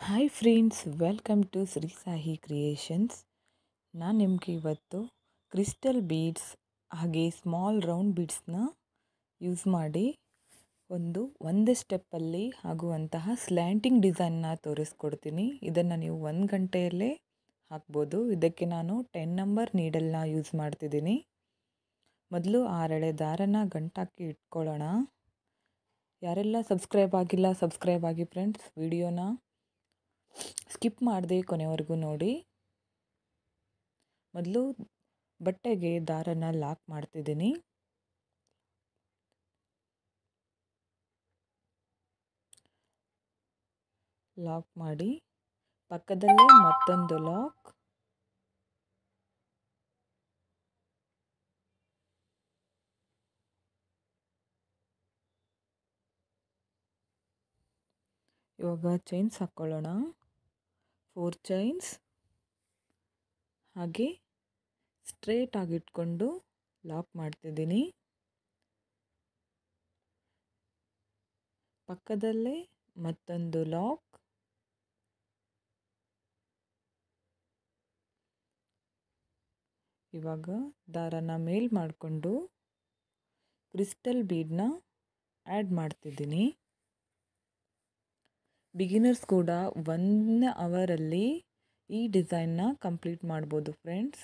Hi friends, welcome to Shri Sai creations. ನಾನು ನಿಮಗೆ ಇವತ್ತು ಕ್ರಿಸ್ಟಲ್ ಬೀಡ್ಸ್ ಹಾಗೆ ಸ್ಮಾಲ್ ರೌಂಡ್ ಬೀಡ್ಸ್ನ ಯೂಸ್ ಮಾಡಿ ಒಂದೇ ಸ್ಟೆಪ್ಪಲ್ಲಿ ಆಗುವಂತಹ ಸ್ಲ್ಯಾಂಟಿಂಗ್ ಡಿಸೈನ್ನ ತೋರಿಸ್ಕೊಡ್ತೀನಿ. ಇದನ್ನು ನೀವು 1 ಗಂಟೆಯಲ್ಲೇ ಹಾಕ್ಬೋದು. ಇದಕ್ಕೆ ನಾನು 10 ನಂಬರ್ ನೀಡಲ್ನ ಯೂಸ್ ಮಾಡ್ತಿದ್ದೀನಿ. ಮೊದಲು 6 ಎಳೆ ದಾರನ ಗಂಟಾಕಿ ಇಟ್ಕೊಳ್ಳೋಣ. ಯಾರೆಲ್ಲ ಸಬ್ಸ್ಕ್ರೈಬ್ ಆಗಿಲ್ಲ ಸಬ್ಸ್ಕ್ರೈಬ್ ಆಗಿ ಫ್ರೆಂಡ್ಸ್. ವಿಡಿಯೋನ ಸ್ಕಿಪ್ ಮಾಡದೆ ಕೊನೆವರೆಗೂ ನೋಡಿ. ಮೊದಲು ಬಟ್ಟೆಗೆ ದಾರನ ಲಾಕ್ ಮಾಡ್ತಿದ್ದೀನಿ. ಲಾಕ್ ಮಾಡಿ ಪಕ್ಕದಲ್ಲೇ ಮತ್ತೊಂದು ಲಾಕ್, ಇವಾಗ ಚೈನ್ಸ್ ಹಾಕ್ಕೊಳ್ಳೋಣ. 4 ಚೈನ್ಸ್ ಹಾಗೆ ಸ್ಟ್ರೇಟ್ ಆಗಿಟ್ಕೊಂಡು ಲಾಕ್ ಮಾಡ್ತಿದ್ದೀನಿ. ಪಕ್ಕದಲ್ಲೇ ಮತ್ತೊಂದು ಲಾಕ್, ಇವಾಗ ದಾರನ ಮೇಲ್ ಮಾಡಿಕೊಂಡು ಕ್ರಿಸ್ಟಲ್ ಬೀಡ್ನ ಆ್ಯಡ್ ಮಾಡ್ತಿದ್ದೀನಿ. ಬಿಗಿನರ್ಸ್ ಕೂಡ 1 ಅವರಲ್ಲಿ ಈ ಡಿಸೈನ್ನ ಕಂಪ್ಲೀಟ್ ಮಾಡ್ಬೋದು ಫ್ರೆಂಡ್ಸ್.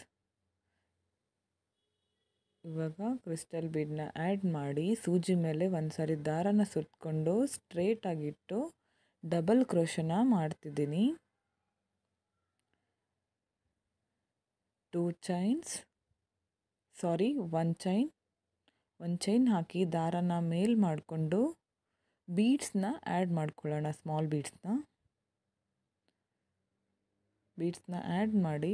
ಇವಾಗ ಕ್ರಿಸ್ಟಲ್ ಬೀಡ್ನ ಆ್ಯಡ್ ಮಾಡಿ ಸೂಜಿ ಮೇಲೆ ಒಂದು ಸಾರಿ ದಾರನ ಸುತ್ತಕೊಂಡು ಸ್ಟ್ರೇಟ್ ಆಗಿಟ್ಟು ಡಬಲ್ ಕ್ರೋಶನ ಮಾಡ್ತಿದ್ದೀನಿ. 1 ಚೈನ್ ಹಾಕಿ ದಾರನ ಮೇಲ್ ಮಾಡಿಕೊಂಡು ಬೀಡ್ಸ್ನ ಆ್ಯಡ್ ಮಾಡ್ಕೊಳ್ಳೋಣ. ಸ್ಮಾಲ್ ಬೀಡ್ಸ್ನ ಆ್ಯಡ್ ಮಾಡಿ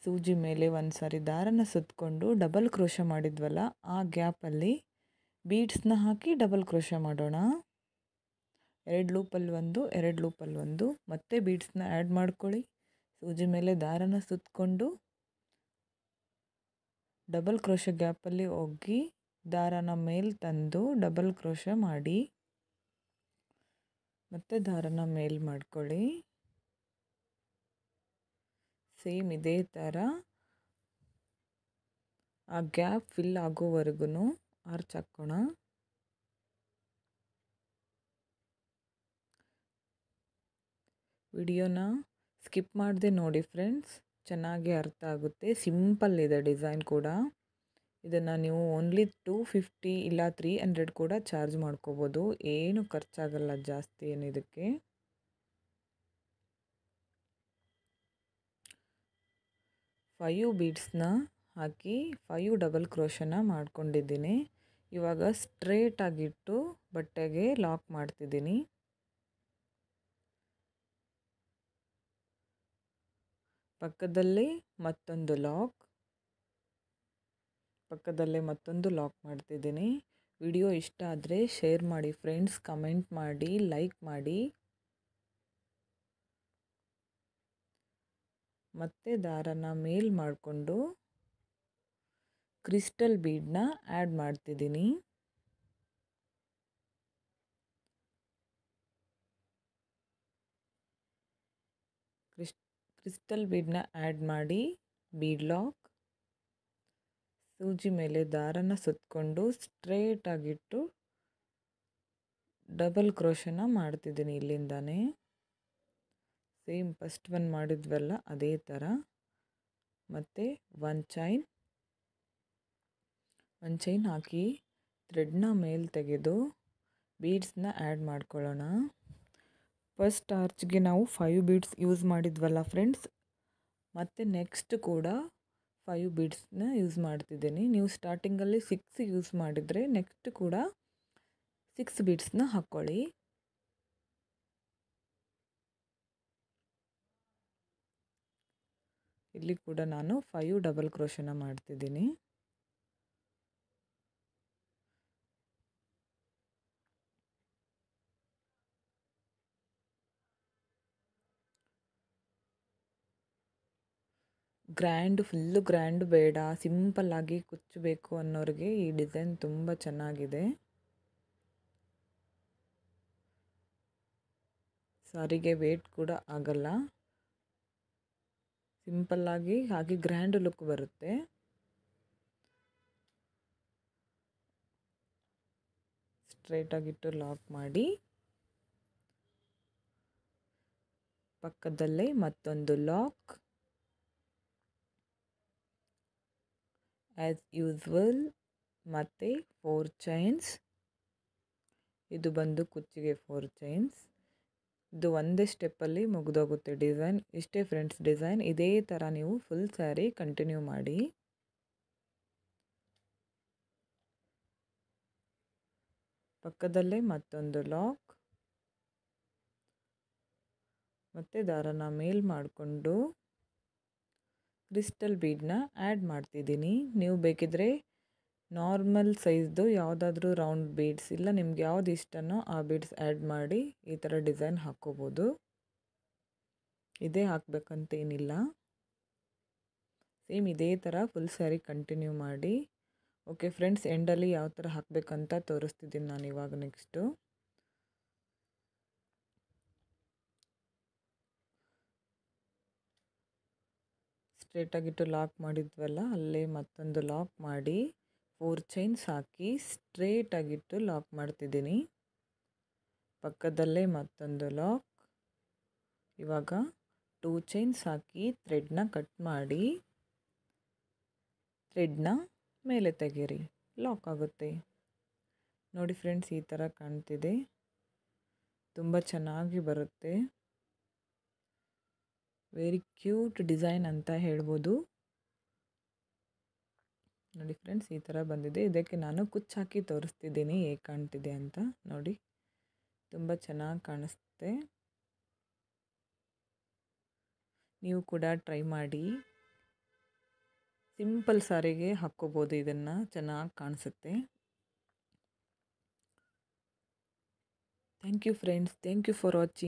ಸೂಜಿ ಮೇಲೆ ಒಂದು ಸಾರಿ ದಾರನ ಸುತ್ತಕೊಂಡು ಡಬಲ್ ಕ್ರೋಶ ಮಾಡಿದ್ವಲ್ಲ, ಆ ಗ್ಯಾಪಲ್ಲಿ ಬೀಡ್ಸ್ನ ಹಾಕಿ ಡಬಲ್ ಕ್ರೋಶ ಮಾಡೋಣ. 2 ಲೂಪಲ್ಲಿ ಒಂದು, 2 ಲೂಪಲ್ಲಿ ಒಂದು. ಮತ್ತೆ ಬೀಡ್ಸ್ನ ಆ್ಯಡ್ ಮಾಡ್ಕೊಳ್ಳಿ. ಸೂಜಿ ಮೇಲೆ ದಾರನ ಸುತ್ತಕೊಂಡು ಡಬಲ್ ಕ್ರೋಶ ಗ್ಯಾಪಲ್ಲಿ ಹೋಗಿ ದಾರನ ಮೇಲೆ ತಂದು ಡಬಲ್ ಕ್ರೋಶ ಮಾಡಿ ಮತ್ತೆ ದಾರನ ಮೇಲ್ ಮಾಡ್ಕೊಳ್ಳಿ. ಸೇಮ್ ಇದೇ ಥರ ಆ ಗ್ಯಾಪ್ ಫಿಲ್ ಆಗೋವರೆಗೂ ಆರ್ಚ್ ಹಾಕೋಣ. ವಿಡಿಯೋನ ಸ್ಕಿಪ್ ಮಾಡದೆ ನೋಡಿ ಫ್ರೆಂಡ್ಸ್, ಚೆನ್ನಾಗಿ ಅರ್ಥ ಆಗುತ್ತೆ. ಸಿಂಪಲ್ ಇದೆ ಡಿಸೈನ್ ಕೂಡ. ಇದನ್ನು ನೀವು ಓನ್ಲಿ 250 ಇಲ್ಲ 300 ಕೂಡ ಚಾರ್ಜ್ ಮಾಡ್ಕೋಬೋದು. ಏನು ಖರ್ಚಾಗಲ್ಲ ಜಾಸ್ತಿ ಏನು ಇದಕ್ಕೆ. ಫೈವ್ ಬೀಡ್ಸ್ನ ಹಾಕಿ 5 ಡಬಲ್ ಕ್ರೋಶನ ಮಾಡ್ಕೊಂಡಿದ್ದೀನಿ. ಇವಾಗ ಸ್ಟ್ರೇಟ್ ಆಗಿಟ್ಟು ಬಟ್ಟೆಗೆ ಲಾಕ್ ಮಾಡ್ತಿದ್ದೀನಿ. ಪಕ್ಕದಲ್ಲೇ ಮತ್ತೊಂದು ಲಾಕ್ ಮಾಡ್ತಿದ್ದೀನಿ. ವಿಡಿಯೋ ಇಷ್ಟ ಆದರೆ ಶೇರ್ ಮಾಡಿ ಫ್ರೆಂಡ್ಸ್, ಕಮೆಂಟ್ ಮಾಡಿ, ಲೈಕ್ ಮಾಡಿ. ಮತ್ತೆ ದಾರನ ಮೇಲ್ ಮಾಡಿಕೊಂಡು ಕ್ರಿಸ್ಟಲ್ ಬೀಡ್ನ ಆ್ಯಡ್ ಮಾಡ್ತಿದ್ದೀನಿ. ಕ್ರಿಸ್ಟಲ್ ಬೀಡ್ನ ಆ್ಯಡ್ ಮಾಡಿ ಬೀಡ್ ಲಾಕ್, ಸೂಜಿ ಮೇಲೆ ದಾರನ ಸುತ್ತಕೊಂಡು ಸ್ಟ್ರೇಟ್ ಆಗಿಟ್ಟು ಡಬಲ್ ಕ್ರೋಶನ ಮಾಡ್ತಿದ್ದೀನಿ ಇಲ್ಲಿಂದಾನೆ. ಸೇಮ್ ಫಸ್ಟ್ 1 ಮಾಡಿದ್ವಲ್ಲ ಅದೇ ಥರ. ಮತ್ತು 1 ಚೈನ್ ಹಾಕಿ ಥ್ರೆಡ್ನ ಮೇಲೆ ತೆಗೆದು ಬೀಡ್ಸ್ನ ಆ್ಯಡ್ ಮಾಡ್ಕೊಳ್ಳೋಣ. ಫಸ್ಟ್ ಆರ್ಚ್ಗೆ ನಾವು 5 ಬೀಡ್ಸ್ ಯೂಸ್ ಮಾಡಿದ್ವಲ್ಲ ಫ್ರೆಂಡ್ಸ್, ಮತ್ತು ನೆಕ್ಸ್ಟ್ ಕೂಡ 5 ಬೀಡ್ಸ್ನ ಯೂಸ್ ಮಾಡ್ತಿದ್ದೀನಿ. ನೀವು ಸ್ಟಾರ್ಟಿಂಗಲ್ಲಿ 6 ಯೂಸ್ ಮಾಡಿದರೆ ನೆಕ್ಸ್ಟ್ ಕೂಡ 6 ಬೀಡ್ಸ್ನ ಹಾಕ್ಕೊಳ್ಳಿ. ಇಲ್ಲಿ ಕೂಡ ನಾನು 5 ಡಬಲ್ ಕ್ರೋಶನ ಮಾಡ್ತಿದ್ದೀನಿ. ಫುಲ್ಲು ಗ್ರ್ಯಾಂಡ್ ಬೇಡ, ಸಿಂಪಲ್ಲಾಗಿ ಕುಚ್ಚಬೇಕು ಅನ್ನೋರಿಗೆ ಈ ಡಿಸೈನ್ ತುಂಬ ಚೆನ್ನಾಗಿದೆ. ಸಾರಿಗೆ ವೇಟ್ ಕೂಡ ಆಗಲ್ಲ, ಸಿಂಪಲ್ಲಾಗಿ ಹಾಗೆ ಗ್ರ್ಯಾಂಡ್ ಲುಕ್ ಬರುತ್ತೆ. ಸ್ಟ್ರೈಟಾಗಿಟ್ಟು ಲಾಕ್ ಮಾಡಿ, ಪಕ್ಕದಲ್ಲೇ ಮತ್ತೊಂದು ಲಾಕ್. ಆ್ಯಸ್ ಯೂಸ್ವಲ್ ಮತ್ತು 4 ಚೈನ್ಸ್. ಇದು ಬಂದು ಕುಚ್ಚಿಗೆ 4 ಚೈನ್ಸ್. ಇದು ಒಂದೇ ಸ್ಟೆಪ್ಪಲ್ಲಿ ಮುಗಿದೋಗುತ್ತೆ ಡಿಸೈನ್. ಇಷ್ಟೇ ಫ್ರೆಂಡ್ಸ್ ಡಿಸೈನ್. ಇದೇ ಥರ ನೀವು ಫುಲ್ ಸ್ಯಾರಿ ಕಂಟಿನ್ಯೂ ಮಾಡಿ. ಪಕ್ಕದಲ್ಲೇ ಮತ್ತೊಂದು ಲಾಕ್ ಮತ್ತು ದಾರನ ಮೇಲ್ ಮಾಡಿಕೊಂಡು ಕ್ರಿಸ್ಟಲ್ ಬೀಡನ್ನ ಆ್ಯಡ್ ಮಾಡ್ತಿದ್ದೀನಿ. ನೀವು ಬೇಕಿದ್ರೆ ನಾರ್ಮಲ್ ಸೈಜ್ದು ಯಾವುದಾದ್ರೂ ರೌಂಡ್ ಬೀಡ್ಸ್, ಇಲ್ಲ ನಿಮ್ಗೆ ಯಾವ್ದು ಇಷ್ಟನೋ ಆ ಬೀಡ್ಸ್ ಆ್ಯಡ್ ಮಾಡಿ ಈ ಥರ ಡಿಸೈನ್ ಹಾಕ್ಕೋಬೋದು. ಇದೇ ಹಾಕಬೇಕಂತೇನಿಲ್ಲ. ಸೇಮ್ ಇದೇ ಥರ ಫುಲ್ ಸ್ಯಾರಿ ಕಂಟಿನ್ಯೂ ಮಾಡಿ. ಓಕೆ ಫ್ರೆಂಡ್ಸ್, ಎಂಡಲ್ಲಿ ಯಾವ ಥರ ಹಾಕಬೇಕಂತ ತೋರಿಸ್ತಿದ್ದೀನಿ ನಾನು ಇವಾಗ ನೆಕ್ಸ್ಟು. ಸ್ಟ್ರೇಟಾಗಿಟ್ಟು ಲಾಕ್ ಮಾಡಿದ್ವಲ್ಲ, ಅಲ್ಲೇ ಮತ್ತೊಂದು ಲಾಕ್ ಮಾಡಿ 4 ಚೈನ್ಸ್ ಹಾಕಿ ಸ್ಟ್ರೇಟಾಗಿಟ್ಟು ಲಾಕ್ ಮಾಡ್ತಿದ್ದೀನಿ. ಪಕ್ಕದಲ್ಲೇ ಮತ್ತೊಂದು ಲಾಕ್. ಇವಾಗ 2 ಚೈನ್ಸ್ ಹಾಕಿ ಥ್ರೆಡ್ನ ಕಟ್ ಮಾಡಿ ಥ್ರೆಡ್ನ ಮೇಲೆ ತೆಗೀರಿ, ಲಾಕ್ ಆಗುತ್ತೆ. ನೋಡಿ ಫ್ರೆಂಡ್ಸ್, ಈ ಥರ ಕಾಣ್ತಿದೆ. ತುಂಬ ಚೆನ್ನಾಗಿ ಬರುತ್ತೆ. ವೆರಿ ಕ್ಯೂಟ್ ಡಿಸೈನ್ ಅಂತ ಹೇಳ್ಬೋದು. ನೋಡಿ ಫ್ರೆಂಡ್ಸ್, ಈ ಥರ ಬಂದಿದೆ. ಇದಕ್ಕೆ ನಾನು ಕುಚ್ಚು ಹಾಕಿ ತೋರಿಸ್ತಿದ್ದೀನಿ ಹೇಗೆ ಕಾಣ್ತಿದೆ ಅಂತ. ನೋಡಿ, ತುಂಬ ಚೆನ್ನಾಗಿ ಕಾಣಿಸುತ್ತೆ. ನೀವು ಕೂಡ ಟ್ರೈ ಮಾಡಿ. ಸಿಂಪಲ್ ಸಾರಿಗೆ ಹಾಕ್ಕೋಬೋದು ಇದನ್ನು, ಚೆನ್ನಾಗಿ ಕಾಣಿಸುತ್ತೆ. Thank you friends, thank you for watching.